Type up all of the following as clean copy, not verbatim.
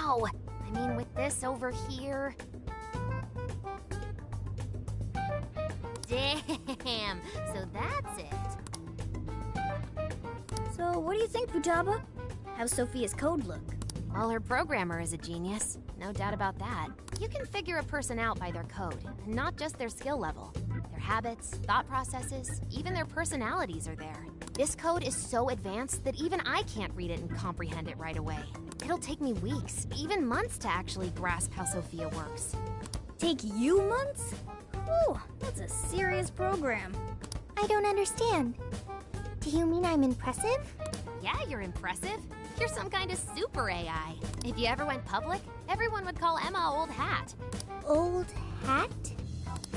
Wow! I mean, with this over here... Damn! So that's it. So, what do you think, Futaba? How's Sophia's code look? Well, her programmer is a genius. No doubt about that. You can figure a person out by their code, and not just their skill level. Their habits, thought processes, even their personalities are there. This code is so advanced that even I can't read it and comprehend it right away. It'll take me weeks, even months to actually grasp how Sophia works. Take you months? Whew, that's a serious program. I don't understand. Do you mean I'm impressive? Yeah, you're impressive. You're some kind of super AI. If you ever went public, everyone would call Emma Old Hat. Old hat?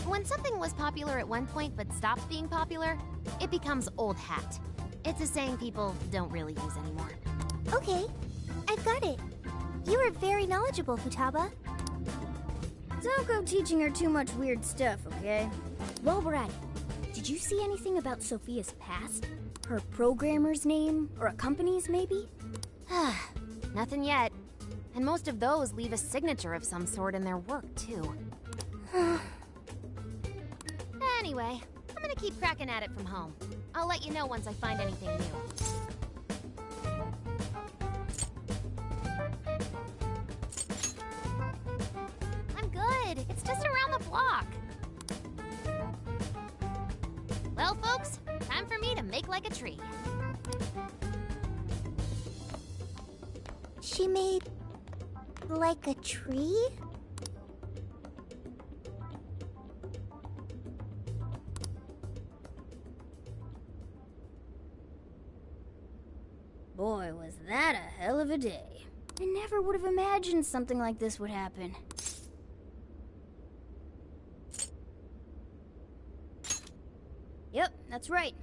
When something was popular at one point but stops being popular, it becomes old hat. It's a saying people don't really use anymore. Okay, I've got it. You are very knowledgeable, Futaba. Don't go teaching her too much weird stuff, okay? While we're at it, did you see anything about Sophia's past? Her programmer's name, or a company's maybe? Nothing yet. And most of those leave a signature of some sort in their work, too. Anyway, I'm gonna keep cracking at it from home. I'll let you know once I find anything new. I'm good. It's just around the block. Well, folks, time for me to make like a tree. She made... like a tree? Boy, was that a hell of a day. I never would have imagined something like this would happen. Yep, that's right.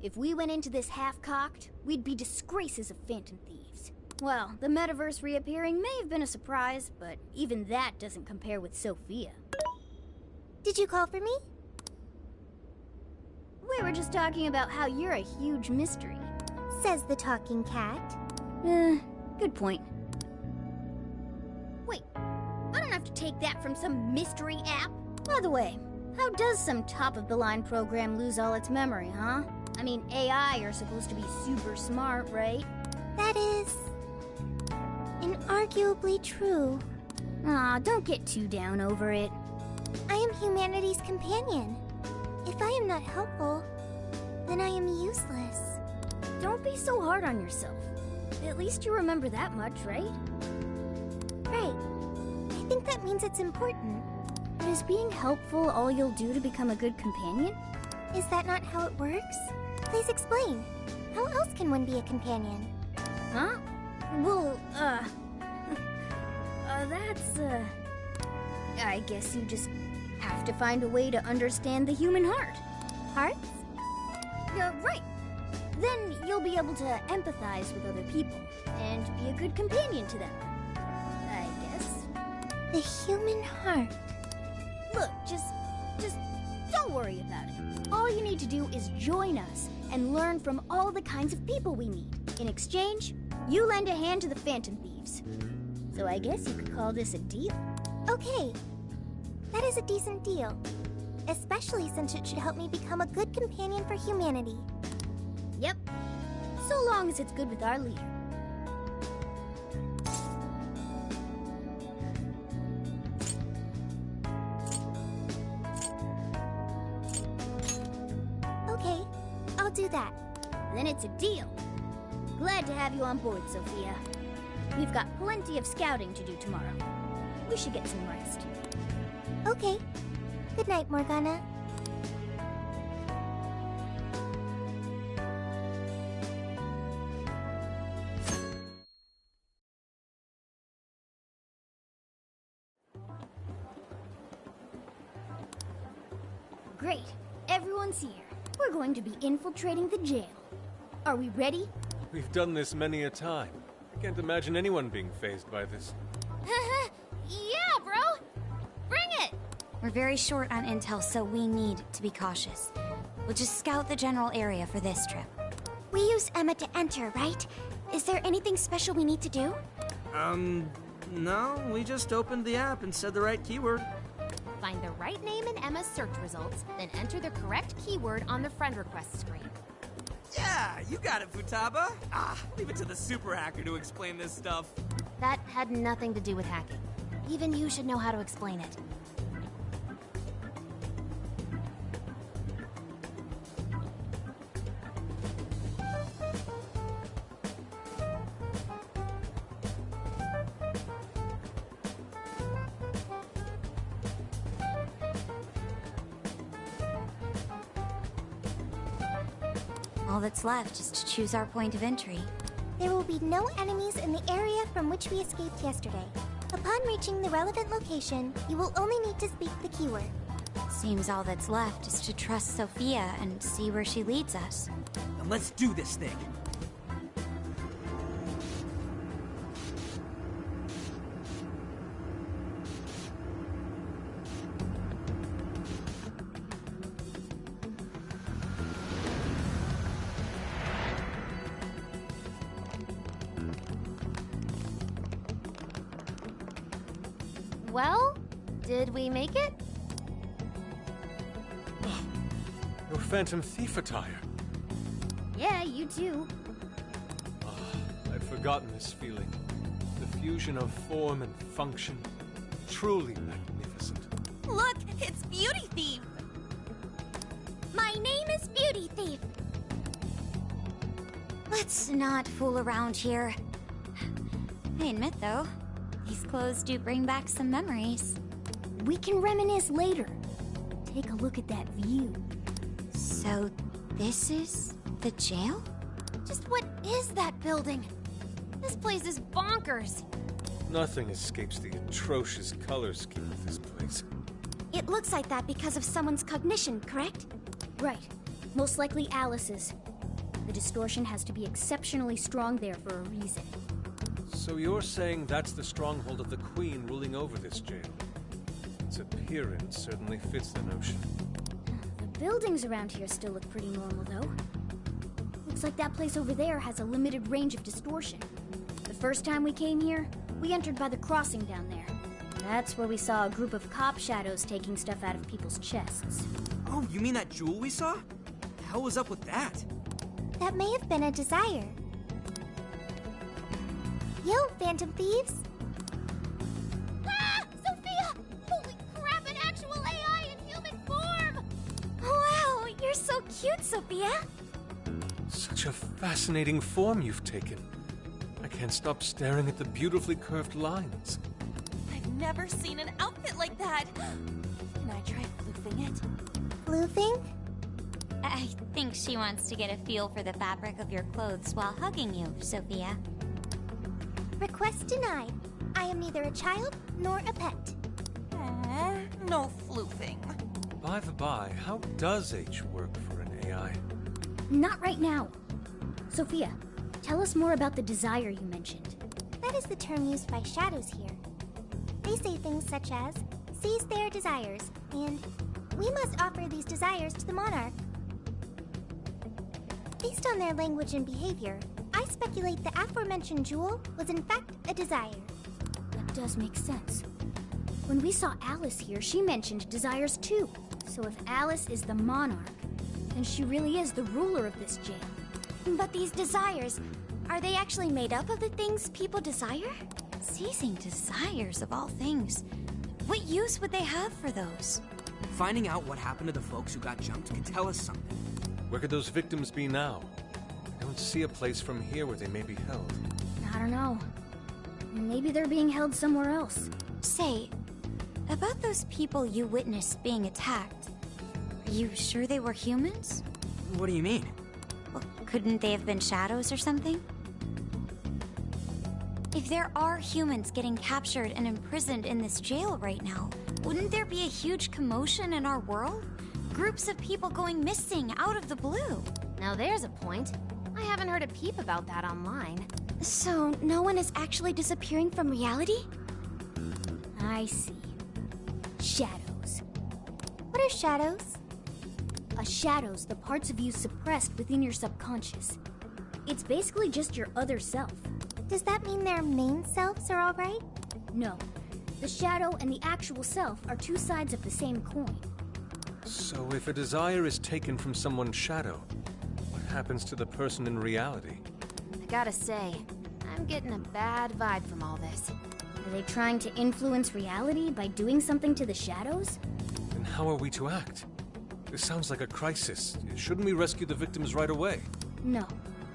If we went into this half-cocked, we'd be disgraces of phantom thieves. Well, the metaverse reappearing may have been a surprise, but even that doesn't compare with Sophia. Did you call for me? We were just talking about how you're a huge mystery. Says the talking cat. Good point. Wait, I don't have to take that from some mystery app. By the way, how does some top-of-the-line program lose all its memory, huh? I mean, AI are supposed to be super smart, right? That is... inarguably true. Aw, don't get too down over it. I am humanity's companion. If I am not helpful, then I am useless. Don't be so hard on yourself. At least you remember that much, right? Right. I think that means it's important. But is being helpful all you'll do to become a good companion? Is that not how it works? Please explain. How else can one be a companion? Huh? Well, I guess you just have to find a way to understand the human heart. Hearts? Right. Then you'll be able to empathize with other people and be a good companion to them. I guess. The human heart. Look, just don't worry about it. All you need to do is join us and learn from all the kinds of people we meet. In exchange, you lend a hand to the Phantom Thieves. So I guess you could call this a deal. Okay. That is a decent deal. Especially since it should help me become a good companion for humanity. Yep. So long as it's good with our leader. Okay, I'll do that. Then it's a deal. Glad to have you on board, Sophia. We've got plenty of scouting to do tomorrow. We should get some rest. Okay. Good night, Morgana. Great. Everyone's here. We're going to be infiltrating the jail. Are we ready? We've done this many a time. I can't imagine anyone being fazed by this. Yeah, bro! Bring it! We're very short on intel, so we need to be cautious. We'll just scout the general area for this trip. We used Emma to enter, right? Is there anything special we need to do? No, we just opened the app and said the right keyword. Find the right name in Emma's search results, then enter the correct keyword on the friend request screen. Yeah, you got it, Futaba. Leave it to the super hacker to explain this stuff. That had nothing to do with hacking. Even you should know how to explain it. All that's left is to choose our point of entry. There will be no enemies in the area from which we escaped yesterday. Upon reaching the relevant location, you will only need to speak the keyword. Seems all that's left is to trust Sophia and see where she leads us. Then let's do this thing. Well, did we make it? Your Phantom Thief attire. Yeah, you too. I'd forgotten this feeling. The fusion of form and function. Truly magnificent. Look, it's Beauty Thief! My name is Beauty Thief. Let's not fool around here. I admit, though, these clothes do bring back some memories. We can reminisce later. Take a look at that view. So, this is the jail? Just what is that building? This place is bonkers. Nothing escapes the atrocious color scheme of this place. It looks like that because of someone's cognition, correct? Right. Most likely Alice's. The distortion has to be exceptionally strong there for a reason. So you're saying that's the stronghold of the Queen ruling over this jail? Its appearance certainly fits the notion. The buildings around here still look pretty normal, though. Looks like that place over there has a limited range of distortion. The first time we came here, we entered by the crossing down there. That's where we saw a group of cop shadows taking stuff out of people's chests. Oh, you mean that jewel we saw? The hell was up with that? That may have been a desire. Yo, Phantom Thieves! Ah! Sophia! Holy crap, an actual AI in human form! Wow, you're so cute, Sophia! Such a fascinating form you've taken. I can't stop staring at the beautifully curved lines. I've never seen an outfit like that. Can I try floofing it? Floofing? I think she wants to get a feel for the fabric of your clothes while hugging you, Sophia. Request denied. I am neither a child nor a pet. No floofing. By the by, how does H work for an AI? Not right now. Sophia, tell us more about the desire you mentioned. That is the term used by shadows here. They say things such as, seize their desires, and we must offer these desires to the monarch. Based on their language and behavior, I speculate the aforementioned jewel was in fact a desire. That does make sense. When we saw Alice here, she mentioned desires too. So if Alice is the monarch, then she really is the ruler of this jail. But these desires, are they actually made up of the things people desire? Seizing desires of all things. What use would they have for those? Finding out what happened to the folks who got jumped could tell us something. Where could those victims be now? I don't see a place from here where they may be held. I don't know. Maybe they're being held somewhere else. Say, about those people you witnessed being attacked, are you sure they were humans? What do you mean? Well, couldn't they have been shadows or something? If there are humans getting captured and imprisoned in this jail right now, wouldn't there be a huge commotion in our world? Groups of people going missing out of the blue. Now there's a point. I haven't heard a peep about that online. So, no one is actually disappearing from reality? I see. Shadows. What are shadows? A shadow's the parts of you suppressed within your subconscious. It's basically just your other self. Does that mean their main selves are alright? No. The shadow and the actual self are two sides of the same coin. So if a desire is taken from someone's shadow, what happens to the person in reality? I gotta say, I'm getting a bad vibe from all this. Are they trying to influence reality by doing something to the shadows? Then how are we to act? This sounds like a crisis. Shouldn't we rescue the victims right away? No.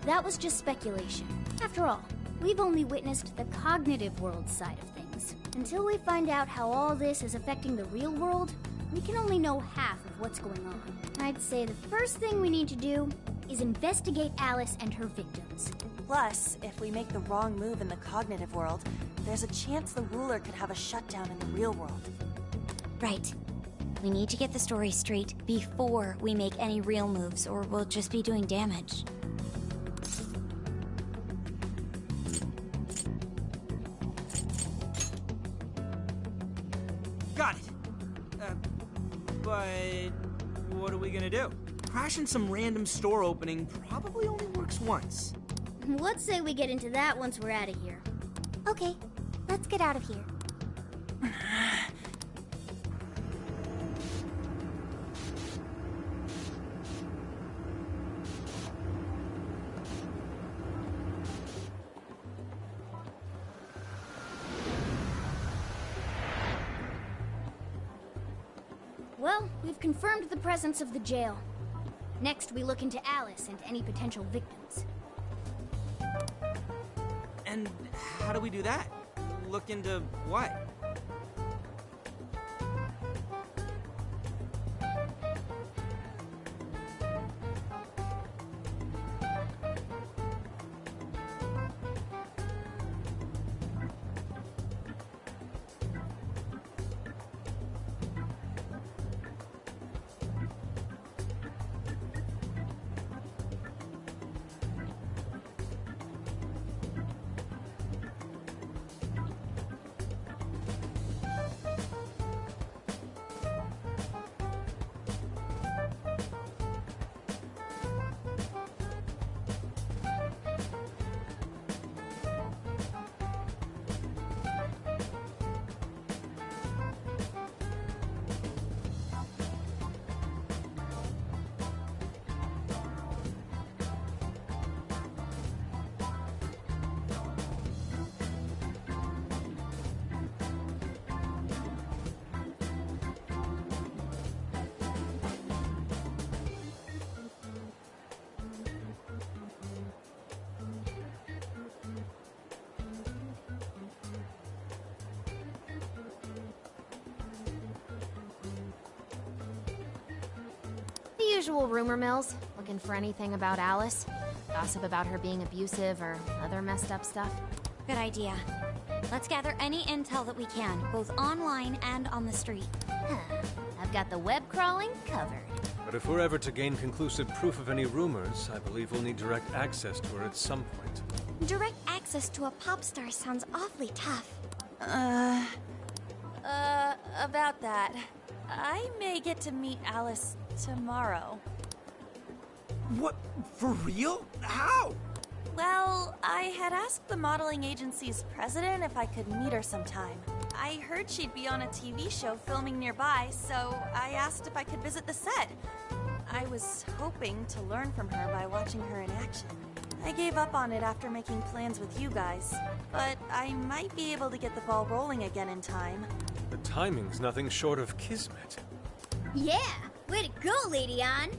That was just speculation. After all, we've only witnessed the cognitive world side of things. Until we find out how all this is affecting the real world, we can only know half of what's going on. I'd say the first thing we need to do is investigate Alice and her victims. Plus, if we make the wrong move in the cognitive world, there's a chance the ruler could have a shutdown in the real world. Right. We need to get the story straight before we make any real moves, or we'll just be doing damage. Got it. But what are we gonna do? Crashing some random store opening probably only works once. Let's say we get into that once we're out of here. Okay, let's get out of here. Well, we've confirmed the presence of the jail. Next, we look into Alice and any potential victims. And how do we do that? Look into what? The usual rumor mills, looking for anything about Alice. Gossip about her being abusive or other messed up stuff. Good idea. Let's gather any intel that we can, both online and on the street. I've got the web crawling covered. But if we're ever to gain conclusive proof of any rumors, I believe we'll need direct access to her at some point. Direct access to a pop star sounds awfully tough. About that. I may get to meet Alice tomorrow. What? For real? How? Well, I had asked the modeling agency's president if I could meet her sometime. I heard she'd be on a TV show filming nearby, so I asked if I could visit the set. I was hoping to learn from her by watching her in action. I gave up on it after making plans with you guys, but I might be able to get the ball rolling again in time. The timing's nothing short of kismet. Yeah! Way to go, Lady Ann!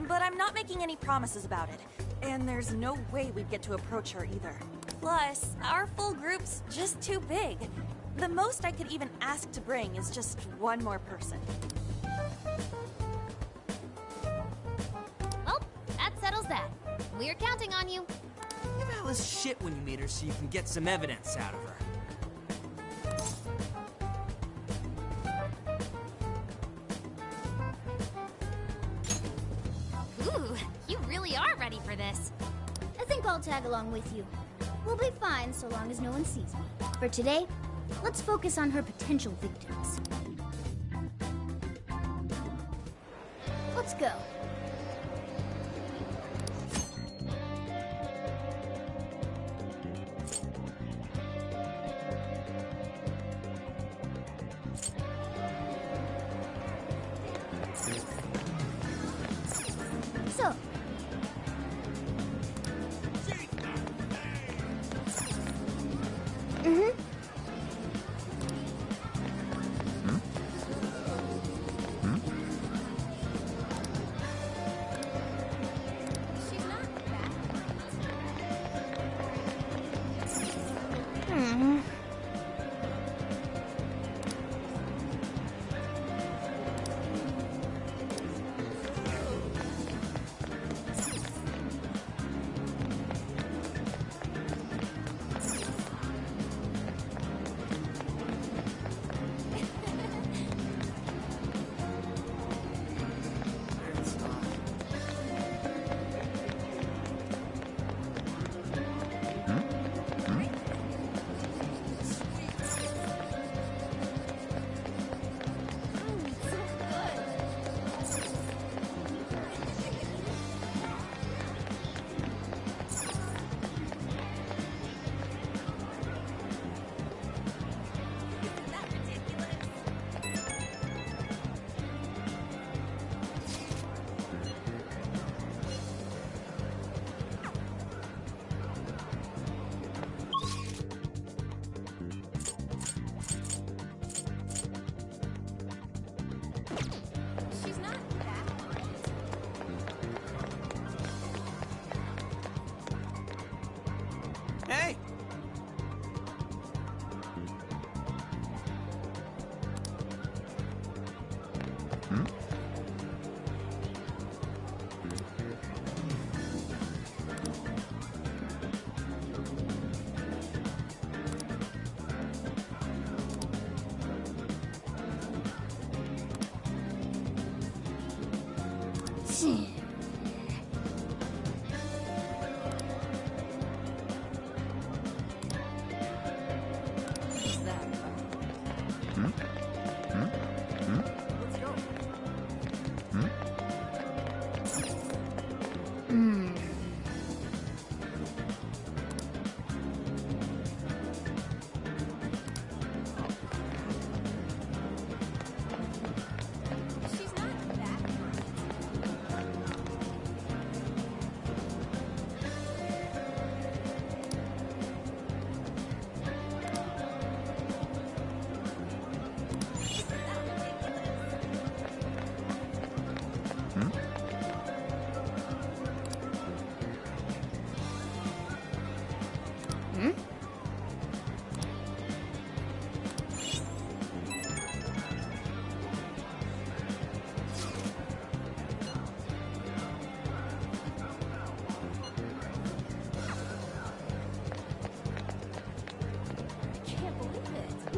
But I'm not making any promises about it, and there's no way we'd get to approach her either. Plus, our full group's just too big. The most I could even ask to bring is just one more person. Well, that settles that. We're counting on you. Give Alice shit when you meet her so you can get some evidence out of her. Ooh, you really are ready for this. I think I'll tag along with you. We'll be fine so long as no one sees me. For today, let's focus on her potential victims. Let's go.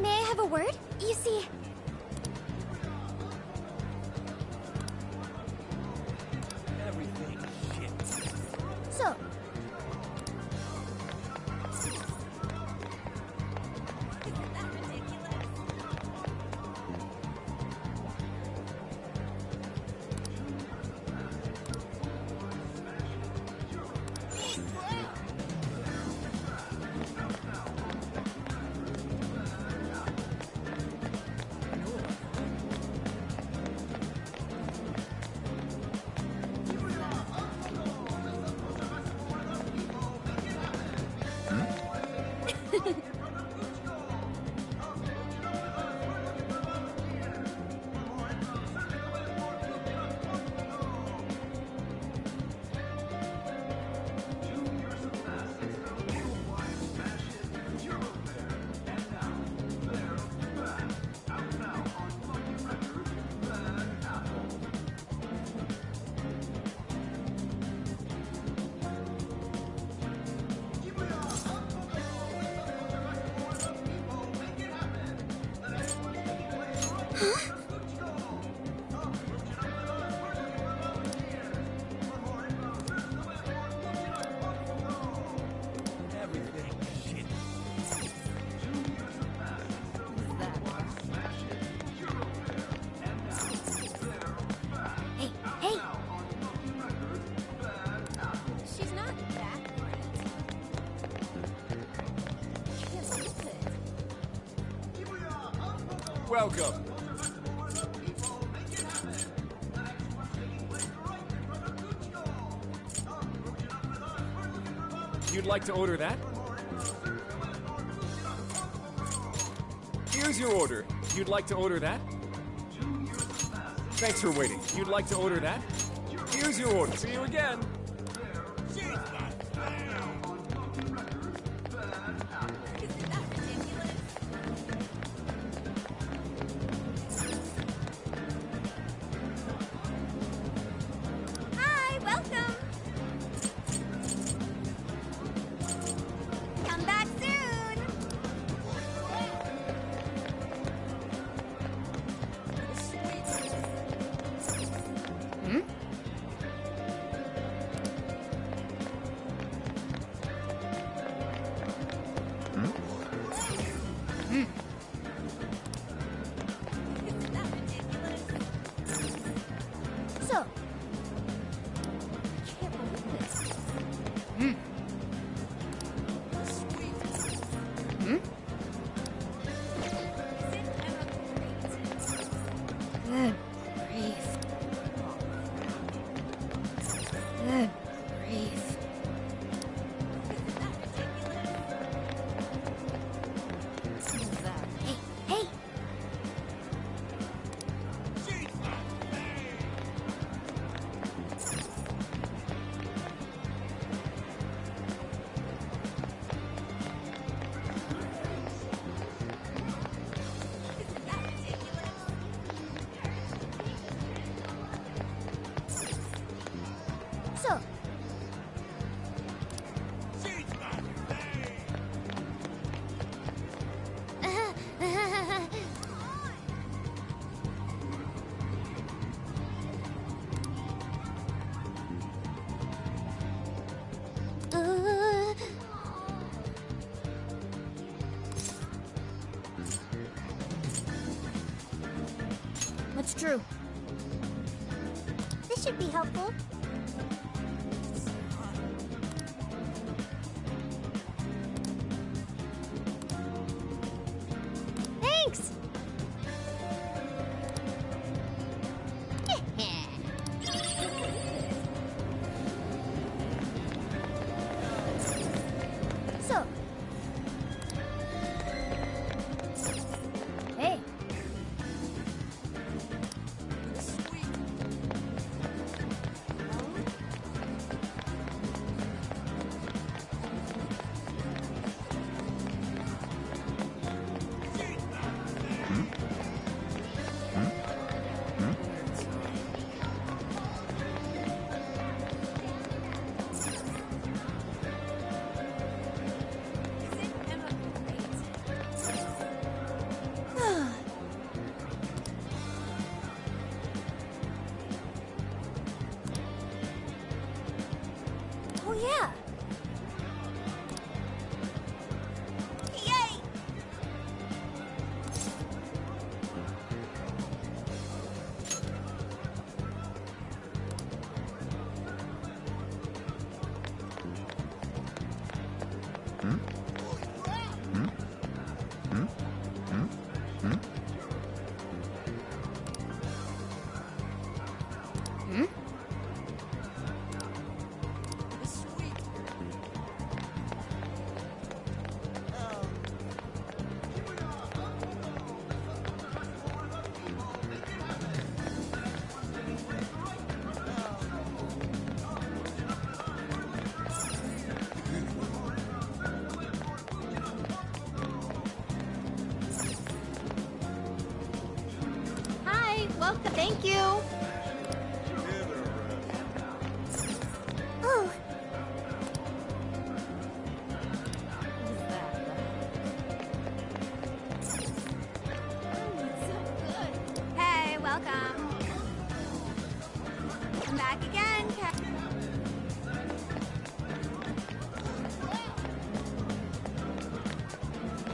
May I have a word? You see... Everything shit. So, Everything shit. hey, hey! She's not that great. Can't believe it. Welcome. You'd like to order that? Here's your order. You'd like to order that? Thanks for waiting. You'd like to order that? Here's your order. See you again. Hi, welcome! Come back soon! What's true? This should be helpful. Thanks! So... Hey. Oh, yeah. Yay! Hi, welcome. Thank you. Oh, Hey, welcome. Come back again,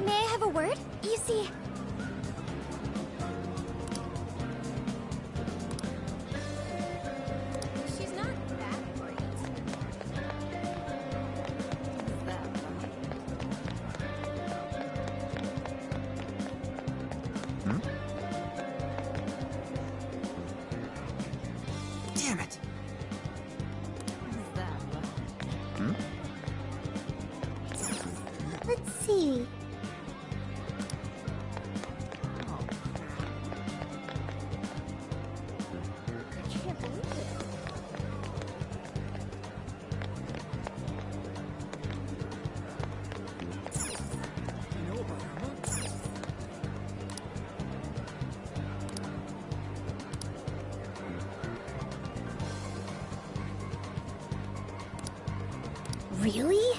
may I have a word? You see, She's not that great. Damn it! let's see. Really?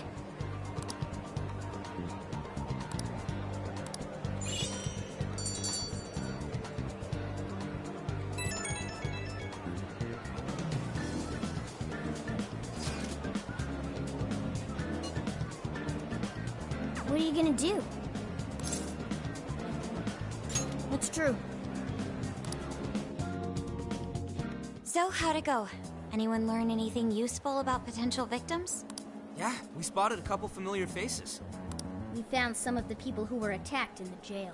What are you gonna do? What's true? So, how'd it go? Anyone learn anything useful about potential victims? Yeah, we spotted a couple familiar faces. We found some of the people who were attacked in the jail.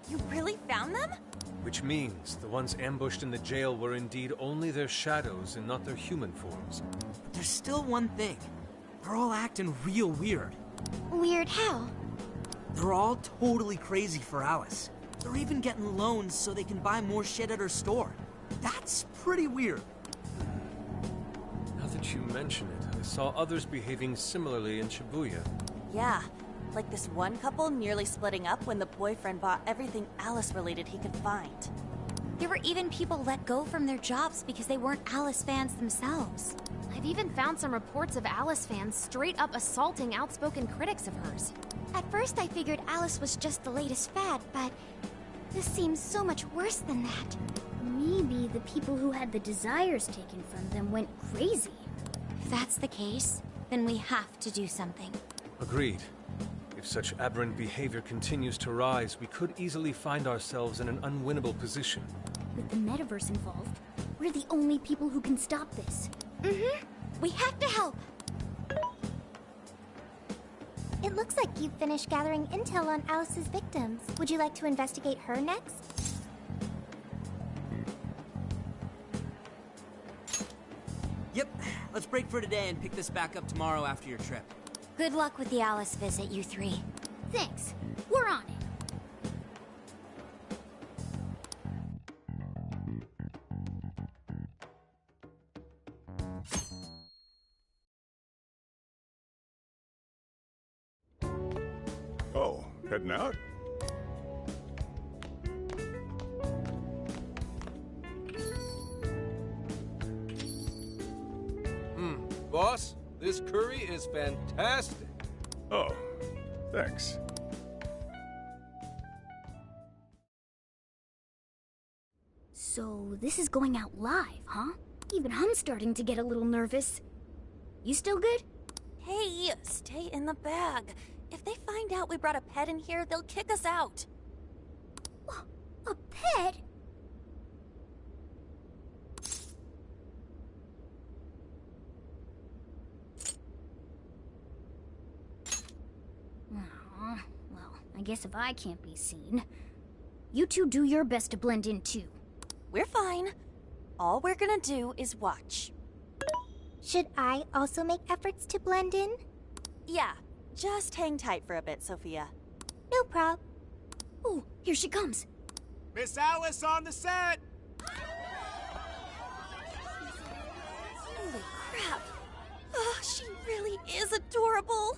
You really found them? Which means the ones ambushed in the jail were indeed only their shadows and not their human forms. But there's still one thing. They're all acting real weird. Weird how? They're all totally crazy for Alice. They're even getting loans so they can buy more shit at her store. That's pretty weird. Now that you mention it, I saw others behaving similarly in Shibuya. Yeah, like this one couple nearly splitting up when the boyfriend bought everything Alice-related he could find. There were even people let go from their jobs because they weren't Alice fans themselves. I've even found some reports of Alice fans straight up assaulting outspoken critics of hers. At first I figured Alice was just the latest fad, but this seems so much worse than that. Maybe the people who had the desires taken from them went crazy. If that's the case, then we have to do something. Agreed. If such aberrant behavior continues to rise, we could easily find ourselves in an unwinnable position. With the metaverse involved, we're the only people who can stop this. We have to help. It looks like you've finished gathering intel on Alice's victims. Would you like to investigate her next? Yep, let's break for today and pick this back up tomorrow after your trip. Good luck with the Alice visit, you three. Thanks. We're on it. Oh, heading out? Boss, this curry is fantastic. Oh, thanks. So, this is going out live, huh? Even I'm starting to get a little nervous. You still good? Hey, stay in the bag. If they find out we brought a pet in here, they'll kick us out. A pet? Aw, well, I guess if I can't be seen, you two do your best to blend in too. We're fine. All we're gonna do is watch. Should I also make efforts to blend in? Yeah, just hang tight for a bit, Sophia. No prob. Oh, here she comes. Miss Alice on the set! Holy crap. Oh, she really is adorable.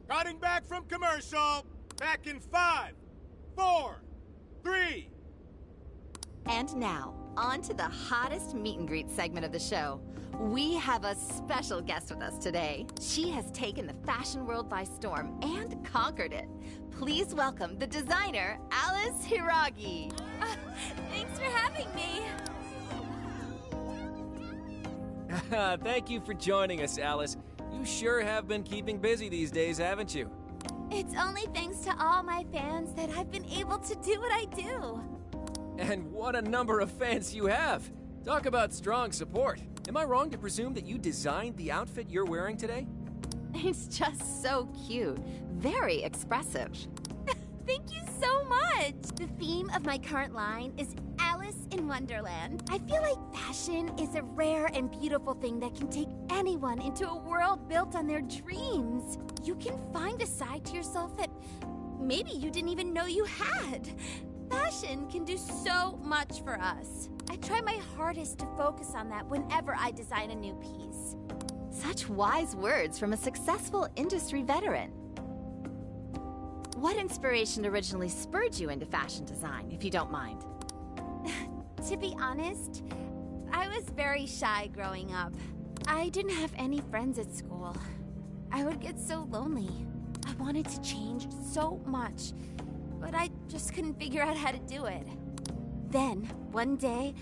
Cutting back from commercial. Back in 5, 4, 3. And now, on to the hottest meet and greet segment of the show. We have a special guest with us today. She has taken the fashion world by storm and conquered it. Please welcome the designer, Alice Hiragi. Thanks for having me. Thank you for joining us, Alice. You sure have been keeping busy these days, haven't you? It's only thanks to all my fans that I've been able to do what I do. And what a number of fans you have. Talk about strong support. Am I wrong to presume that you designed the outfit you're wearing today? It's just so cute. Very expressive. Thank you so much! The theme of my current line is Alice in Wonderland. I feel like fashion is a rare and beautiful thing that can take anyone into a world built on their dreams. You can find a side to yourself that maybe you didn't even know you had. Fashion can do so much for us. I try my hardest to focus on that whenever I design a new piece. Such wise words from a successful industry veteran. What inspiration originally spurred you into fashion design, if you don't mind? To be honest, I was very shy growing up. I didn't have any friends at school. I would get so lonely. I wanted to change so much, but I just couldn't figure out how to do it. Then, one day,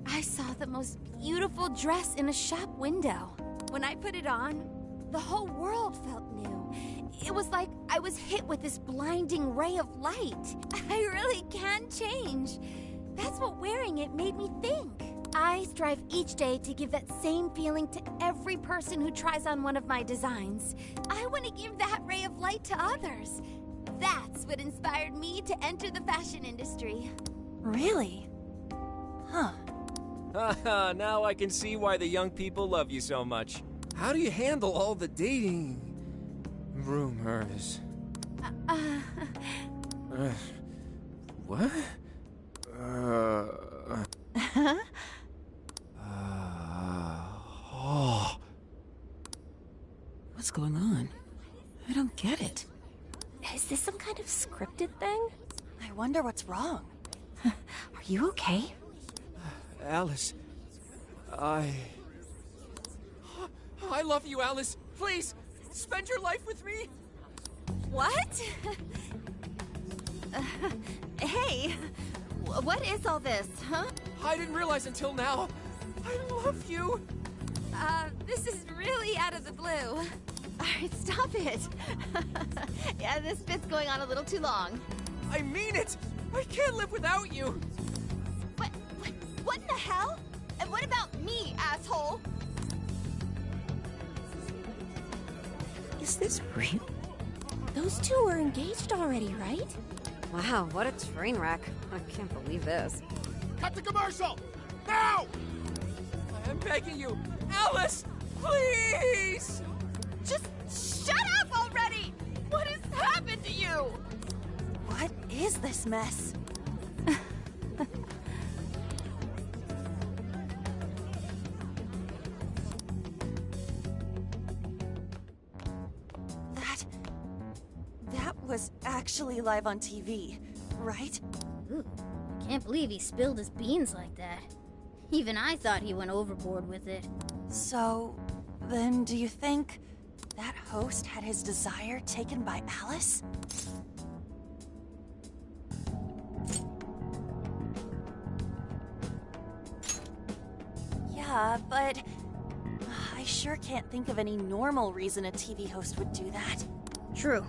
I saw the most beautiful dress in a shop window. When I put it on, the whole world felt new. It was like I was hit with this blinding ray of light. I really can change. That's what wearing it made me think. I strive each day to give that same feeling to every person who tries on one of my designs. I want to give that ray of light to others. That's what inspired me to enter the fashion industry. Really? Huh. Haha, now I can see why the young people love you so much. How do you handle all the dating rumors? What? Oh. What's going on? I don't get it. Is this some kind of scripted thing? I wonder what's wrong. Are you okay? Alice, I love you, Alice. Please, spend your life with me. What? Hey, what is all this, huh? I didn't realize until now. I love you. This is really out of the blue. Alright, stop it. Yeah, this bit's going on a little too long. I mean it! I can't live without you! What in the hell? And what about me, asshole? Is this real? Those two are engaged already, right? Wow, what a train wreck. I can't believe this. Cut the commercial! Now! I'm begging you! Alice! Please! Just shut up already! What has happened to you? What is this mess? That was actually live on TV, right? Ooh, can't believe he spilled his beans like that. Even I thought he went overboard with it. So, then do you think that host had his desire taken by Alice? Yeah, but I sure can't think of any normal reason a TV host would do that. True.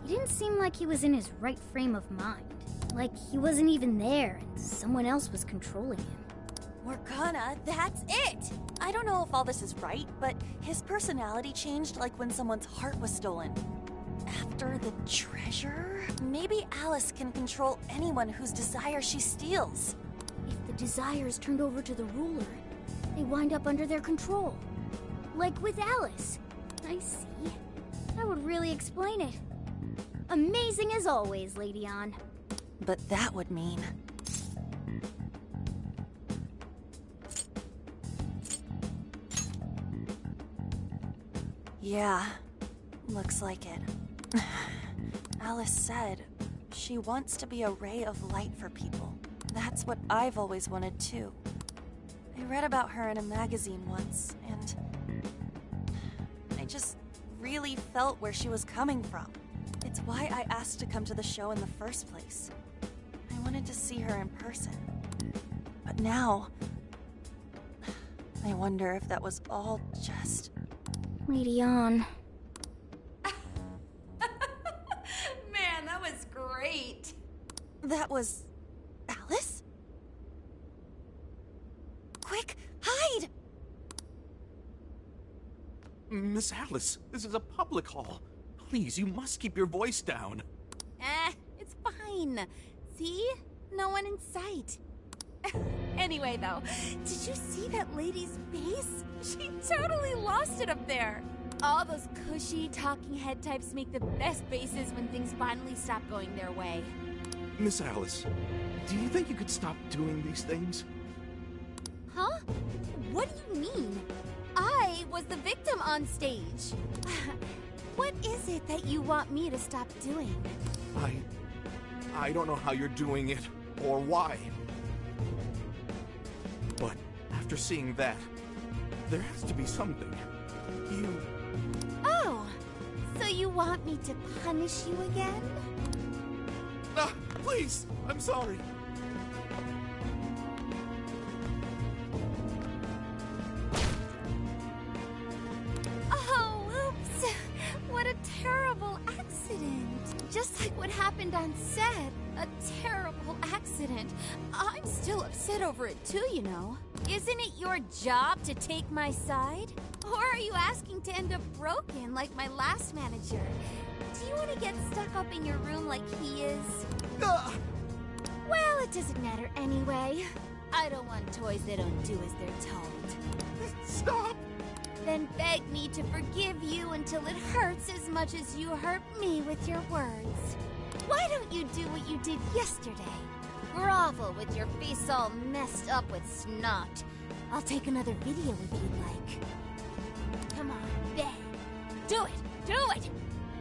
He didn't seem like he was in his right frame of mind. Like he wasn't even there and someone else was controlling him. Morgana, that's it! I don't know if all this is right, but his personality changed like when someone's heart was stolen. After the treasure? Maybe Alice can control anyone whose desire she steals. If the desire is turned over to the ruler, they wind up under their control. Like with Alice. I see. That would really explain it. Amazing as always, Lady Ann. But that would mean... Yeah, looks like it. Alice said she wants to be a ray of light for people. That's what I've always wanted too. I read about her in a magazine once, and I just really felt where she was coming from. It's why I asked to come to the show in the first place. I wanted to see her in person. But now, I wonder if that was all just... Lady Ann. Man, that was great. That was... Alice? Quick, hide! Miss Alice, this is a public hall. Please, you must keep your voice down. It's fine. See? No one in sight. Anyway, though, did you see that lady's face? She totally lost it up there. All those cushy, talking head types make the best faces when things finally stop going their way. Miss Alice, do you think you could stop doing these things? Huh? What do you mean? I was the victim on stage. What is it that you want me to stop doing? I don't know how you're doing it, or why. But after seeing that, there has to be something. Oh, so you want me to punish you again? Please, I'm sorry. Oh, oops. What a terrible accident. Just like what happened on set. A terrible accident. I'm still upset over it too, you know. Isn't it your job to take my side? Or are you asking to end up broken like my last manager? Do you want to get stuck up in your room like he is? Well, it doesn't matter anyway. I don't want toys that don't do as they're told. Stop! Then beg me to forgive you until it hurts as much as you hurt me with your words. Why don't you do what you did yesterday? Grovel with your face all messed up with snot. I'll take another video if you'd like. Come on, beg. Do it! Do it!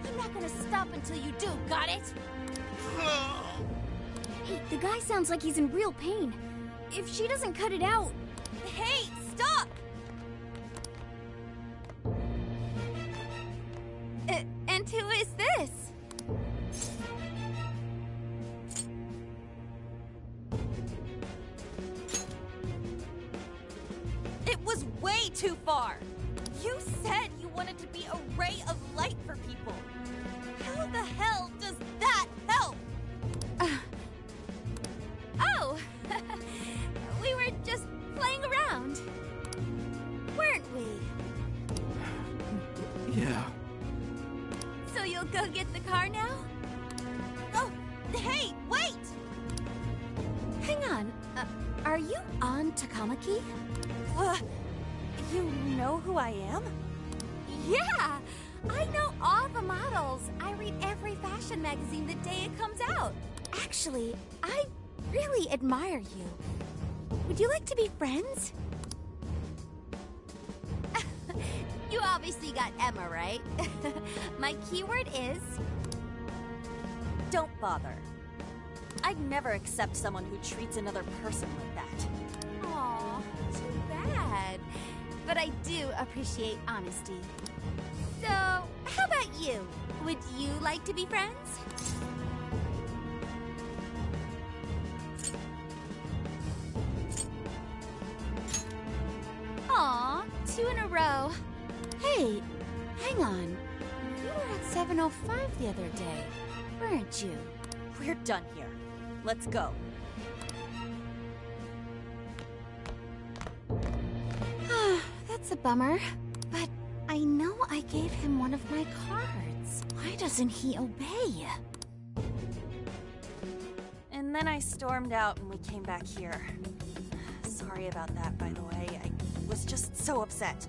I'm not gonna stop until you do, got it? Hey, the guy sounds like he's in real pain. If she doesn't cut it out... Hey, stop! And who is this? It was way too far. You said you wanted to be a ray of light for people. How the hell does that help? Oh! We were just playing around. Weren't we? Yeah. So you'll go get the car now? Oh, hey, wait! Hang on. Are you on Takamaki? You know who I am? Yeah! I know all the models. I read every fashion magazine the day it comes out. Actually, I really admire you. Would you like to be friends? You obviously got Emma, right? My keyword is... Don't bother. I'd never accept someone who treats another person like that. Aw, too bad. But I do appreciate honesty. So, how about you? Would you like to be friends? Aw, 2 in a row. Hey, hang on. You were at 7:05 the other day, weren't you? We're done here. Let's go. That's a bummer. But I know I gave him one of my cards. Why doesn't he obey? And then I stormed out and we came back here. Sorry about that, by the way. I was just so upset.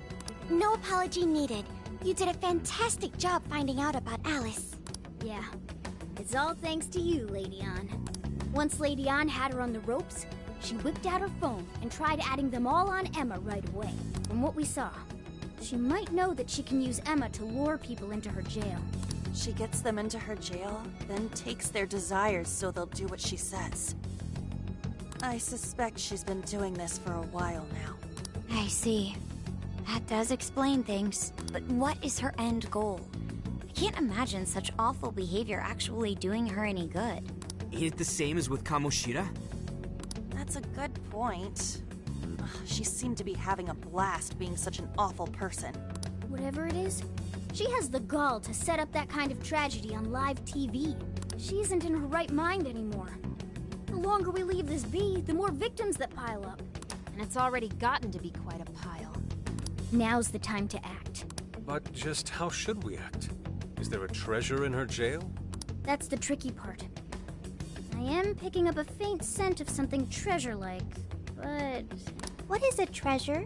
No apology needed. You did a fantastic job finding out about Alice. Yeah. It's all thanks to you, Lady Ann. Once Lady Ann had her on the ropes, she whipped out her phone and tried adding them all on Emma right away. From what we saw, she might know that she can use Emma to lure people into her jail. She gets them into her jail, then takes their desires so they'll do what she says. I suspect she's been doing this for a while now. I see. That does explain things. But what is her end goal? I can't imagine such awful behavior actually doing her any good. Ain't it the same as with Kamoshida? That's a good point. She seemed to be having a blast being such an awful person. Whatever it is, she has the gall to set up that kind of tragedy on live TV. She isn't in her right mind anymore. The longer we leave this be, the more victims that pile up. And it's already gotten to be quite a pile. Now's the time to act. But just how should we act? Is there a treasure in her jail? That's the tricky part. I am picking up a faint scent of something treasure-like, but... What is a treasure?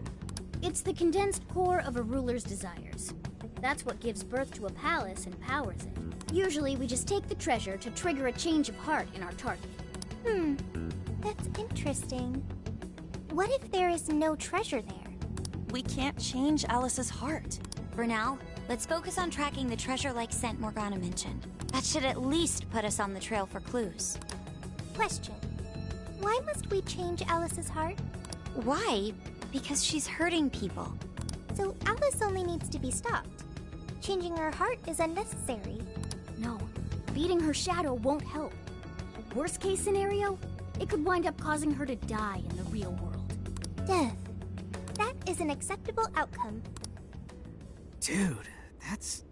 It's the condensed core of a ruler's desires. That's what gives birth to a palace and powers it. Usually, we just take the treasure to trigger a change of heart in our target. That's interesting. What if there is no treasure there? We can't change Alice's heart. For now, let's focus on tracking the treasure-like scent Morgana mentioned. That should at least put us on the trail for clues. Question. Why must we change Alice's heart? Why? Because she's hurting people. So Alice only needs to be stopped. Changing her heart is unnecessary. No, beating her shadow won't help. Worst case scenario, it could wind up causing her to die in the real world. Death. That is an acceptable outcome. Dude, that's...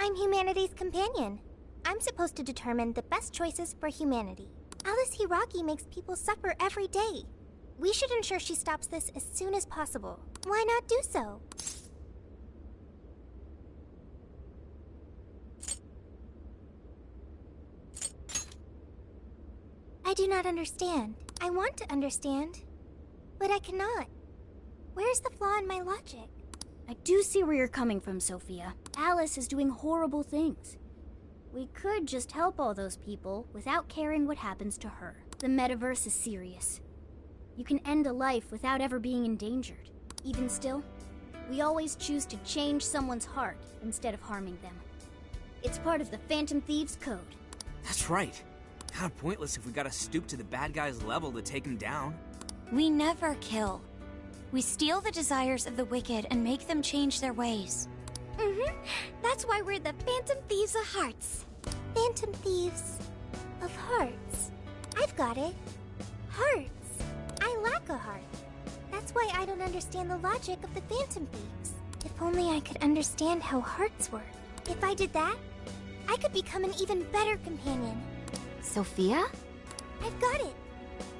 I'm humanity's companion. I'm supposed to determine the best choices for humanity. Alice Hiragi makes people suffer every day. We should ensure she stops this as soon as possible. Why not do so? I do not understand. I want to understand, but I cannot. Where's the flaw in my logic? I do see where you're coming from, Sophia. Alice is doing horrible things. We could just help all those people without caring what happens to her. The metaverse is serious. You can end a life without ever being endangered. Even still, we always choose to change someone's heart instead of harming them. It's part of the Phantom Thieves' code. That's right. Kinda pointless if we gotta stoop to the bad guy's level to take him down. We never kill. We steal the desires of the wicked and make them change their ways. That's why we're the Phantom Thieves of Hearts. Phantom Thieves of Hearts. I've got it. Hearts. I lack a heart. That's why I don't understand the logic of the Phantom Thieves. If only I could understand how hearts work. If I did that, I could become an even better companion. Sophia? I've got it.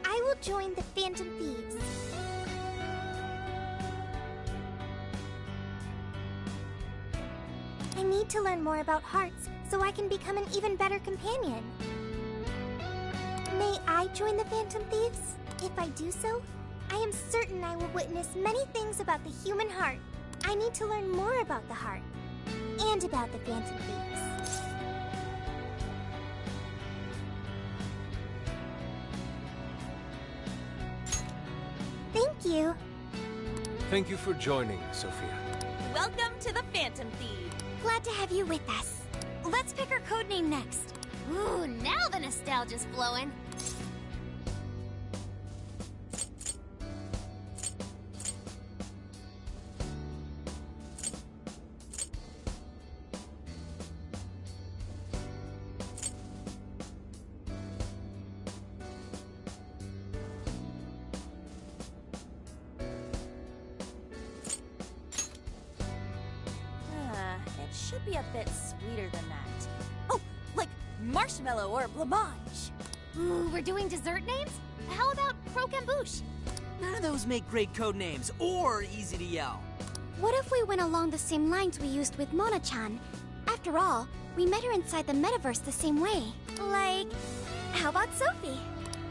I will join the Phantom Thieves. I need to learn more about hearts so I can become an even better companion. May I join the Phantom Thieves? If I do so, I am certain I will witness many things about the human heart. I need to learn more about the heart and about the Phantom Thieves. Thank you. Thank you for joining, Sophia. Welcome to the Phantom Thieves. Glad to have you with us. Let's pick our codename next. Ooh, now the nostalgia's flowing. It should be a bit sweeter than that. Oh, like marshmallow or blancmange. Ooh, we're doing dessert names? How about croquembouche? None of those make great code names or easy to yell. What if we went along the same lines we used with Mona-chan? After all, we met her inside the metaverse the same way. Like, how about Sophie?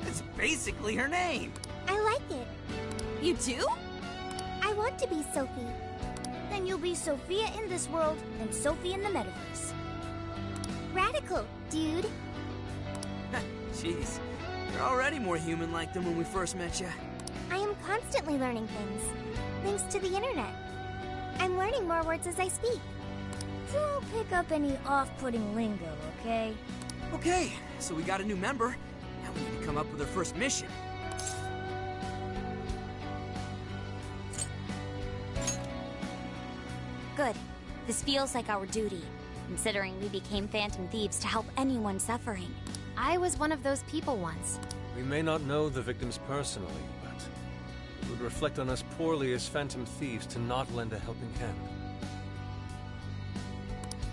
It's basically her name. I like it. You do? I want to be Sophie. Then you'll be Sophia in this world and Sophie in the metaverse. Radical, dude. Jeez, you're already more human-like than when we first met you. I am constantly learning things, thanks to the internet. I'm learning more words as I speak. Don't pick up any off-putting lingo, okay? Okay, so we got a new member. Now we need to come up with our first mission. Good. This feels like our duty, considering we became Phantom Thieves to help anyone suffering. I was one of those people once. We may not know the victims personally, but it would reflect on us poorly as Phantom Thieves to not lend a helping hand.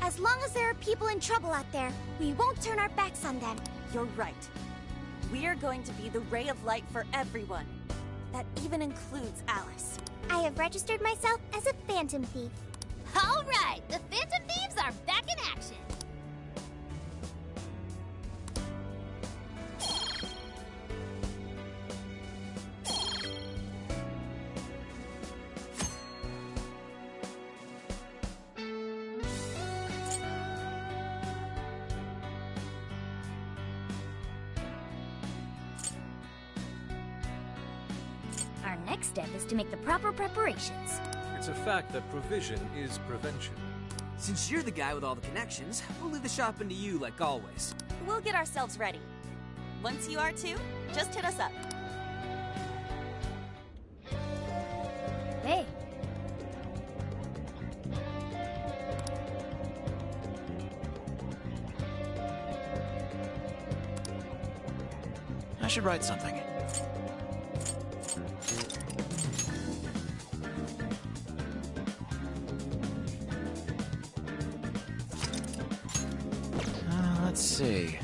As long as there are people in trouble out there, we won't turn our backs on them. You're right. We're going to be the ray of light for everyone. That even includes Alice. I have registered myself as a Phantom Thief. All right, the Phantom Thieves are back in action. Our next step is to make the proper preparations. It's a fact that provision is prevention. Since you're the guy with all the connections, we'll leave the shopping to you like always. We'll get ourselves ready. Once you are too, just hit us up. Hey. I should write something. Let's see.